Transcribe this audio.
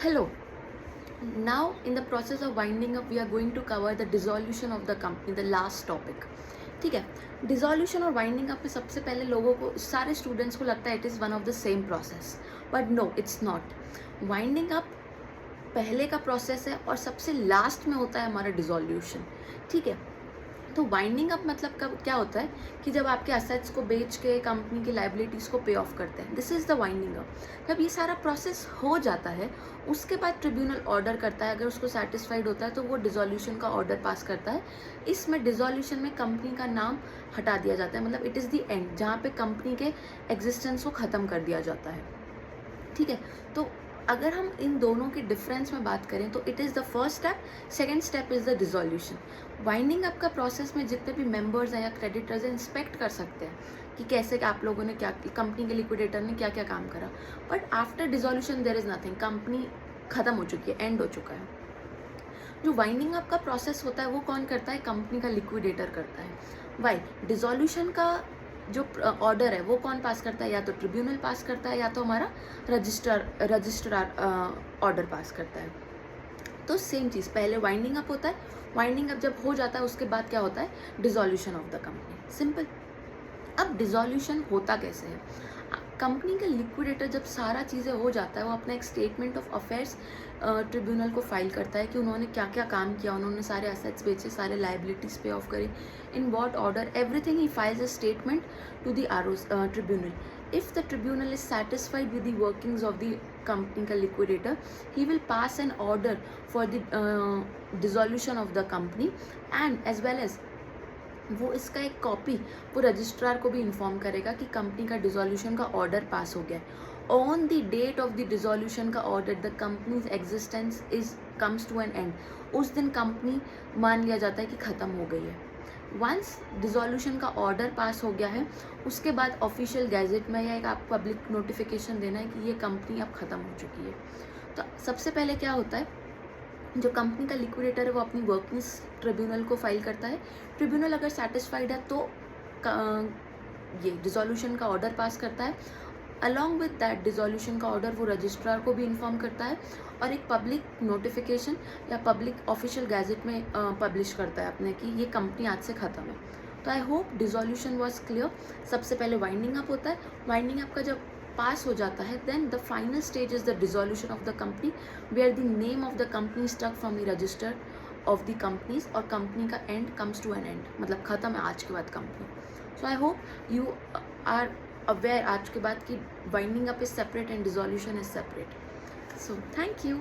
Hello. Now, in the process of winding up, we are going to cover the dissolution of the company, the last topic. ठीक है. Dissolution और winding up में सबसे पहले लोगों को, सारे स्टूडेंट्स को लगता है it is one of the same process, but no, it's not. Winding up पहले का प्रोसेस है और सबसे लास्ट में होता है हमारा डिजोल्यूशन. ठीक है. तो वाइंडिंग अप मतलब कब क्या होता है कि जब आपके असेट्स को बेच के कंपनी की लाइबिलिटीज़ को पे ऑफ करते हैं, this is the winding up. जब ये सारा प्रोसेस हो जाता है उसके बाद ट्रिब्यूनल ऑर्डर करता है, अगर उसको सेटिस्फाइड होता है तो वो डिसोल्यूशन का ऑर्डर पास करता है. इसमें डिसोल्यूशन में कंपनी का नाम हटा दिया जाता है, मतलब इट इज़ द एंड, जहाँ पे कंपनी के एग्जिस्टेंस को ख़त्म कर दिया जाता है. ठीक है. तो अगर हम इन दोनों के डिफरेंस में बात करें तो it is the first step, second step is the dissolution. Winding up का प्रोसेस में जितने भी मेंबर्स हैं या क्रेडिटर्स हैं इंस्पेक्ट कर सकते हैं कि कैसे कि आप लोगों ने क्या, कंपनी के लिक्विडेटर ने क्या क्या काम करा. But after dissolution there is nothing, company ख़त्म हो चुकी है, एंड हो चुका है. जो वाइंडिंग अप का प्रोसेस होता है वो कौन करता है? कंपनी का लिक्विडेटर करता है. वाई? डिसोल्यूशन का जो ऑर्डर है वो कौन पास करता है? या तो ट्रिब्यूनल पास करता है या तो हमारा रजिस्ट्रार ऑर्डर पास करता है. तो सेम चीज़, पहले वाइंडिंग अप होता है, वाइंडिंग अप जब हो जाता है उसके बाद क्या होता है? Dissolution of the company. Simple. अब डिसोल्यूशन होता कैसे है? कंपनी के लिक्विडेटर जब सारा चीज़ें हो जाता है वो अपना एक स्टेटमेंट ऑफ अफेयर्स ट्रिब्यूनल को फाइल करता है कि उन्होंने क्या क्या काम किया, उन्होंने सारे असेट्स बेचे, सारे लाइबिलिटीज़ पे ऑफ करी, in what order, everything he files a statement to the tribunal. If the tribunal is satisfied with the workings of the company का liquidator, he will pass an order for the dissolution of the company, and as well as वो इसका एक copy वो registrar को भी inform करेगा कि company का डिसोल्यूशन का ऑर्डर पास हो गया है. On the date of the dissolution का order the company's existence is comes to an end. उस दिन कंपनी मान लिया जाता है कि ख़त्म हो गई है. वंस डिसोल्यूशन का ऑर्डर पास हो गया है उसके बाद ऑफिशियल गैजेट में या एक आप पब्लिक नोटिफिकेशन देना है कि ये कंपनी अब ख़त्म हो चुकी है. तो सबसे पहले क्या होता है, जो कंपनी का लिक्विडेटर है वो अपनी वर्किंग्स ट्रिब्यूनल को फाइल करता है. ट्रिब्यूनल अगर सेटिस्फाइड है तो ये डिसोल्यूशन का ऑर्डर पास करता है. अलॉन्ग विद दैट डिसोल्यूशन का ऑर्डर वो रजिस्ट्रार को भी इन्फॉर्म करता है और एक पब्लिक नोटिफिकेशन या पब्लिक ऑफिशियल गैजेट में पब्लिश करता है अपने कि ये कंपनी आज से ख़त्म है. तो I hope dissolution was clear. सबसे पहले वाइंडिंग अप होता है, वाइंडिंग अप का जब पास हो जाता है then the final stage is the dissolution of the company, where the name of the company stuck from the register of the companies, और कंपनी का end comes to an end, मतलब ख़त्म है आज के बाद company. So I hope you are aware आज के बाद कि winding up is separate and dissolution is separate. So thank you.